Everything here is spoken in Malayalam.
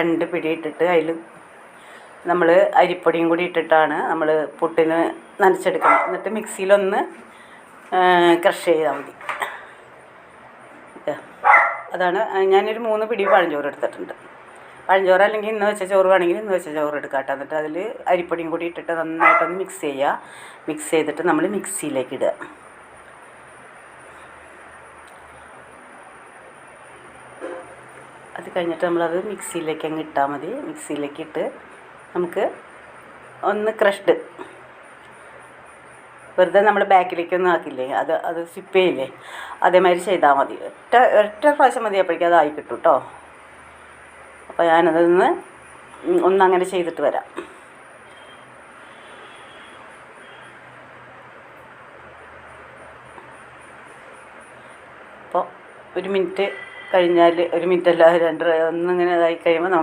2 പിടി ഇട്ടിട്ട് അതിൽ നമ്മൾ അരിപ്പൊടിയും കൂടി ഇട്ടിട്ടാണ് നമ്മൾ പുട്ടിന് നനച്ചെടുക്കണം. എന്നിട്ട് മിക്സിയിലൊന്ന് ക്രഷ് ചെയ്താൽ മതി. അതാണ് ഞാനൊരു 3 പിടി പഴഞ്ചോറ് എടുത്തിട്ടുണ്ട്. പഴഞ്ചോറ് അല്ലെങ്കിൽ ഇന്ന് വെച്ച ചോറ് വേണമെങ്കിൽ ഇന്ന് വെച്ച ചോറ് എടുക്കാം. എന്നിട്ട് അതിൽ അരിപ്പൊടിയും കൂടി ഇട്ടിട്ട് നന്നായിട്ടൊന്ന് മിക്സ് ചെയ്യുക. മിക്സ് ചെയ്തിട്ട് നമ്മൾ മിക്സിയിലേക്ക് ഇടുക. അത് കഴിഞ്ഞിട്ട് നമ്മളത് മിക്സിയിലേക്ക് അങ്ങ് ഇട്ടാൽ മതി. മിക്സിയിലേക്ക് ഇട്ട് നമുക്ക് ഒന്ന് ക്രഷ്ഡ് വെറുതെ നമ്മൾ ബാക്കിലേക്കൊന്നും ആക്കില്ലേ, അത് സിപ്പ് ചെയ്യില്ലേ, അതേമാതിരി ചെയ്താൽ മതി. ഒറ്റ പ്രാവശ്യം മതി, അപ്പോഴേക്കും അതായി കിട്ടും കേട്ടോ. അപ്പോൾ ഞാനതൊന്ന് ഒന്നങ്ങനെ ചെയ്തിട്ട് വരാം. അപ്പോൾ 1 മിനിറ്റ് കഴിഞ്ഞാൽ, 1 മിനിറ്റല്ല, ഒന്നിങ്ങനെ ഇതായി കഴിയുമ്പോൾ നമുക്ക്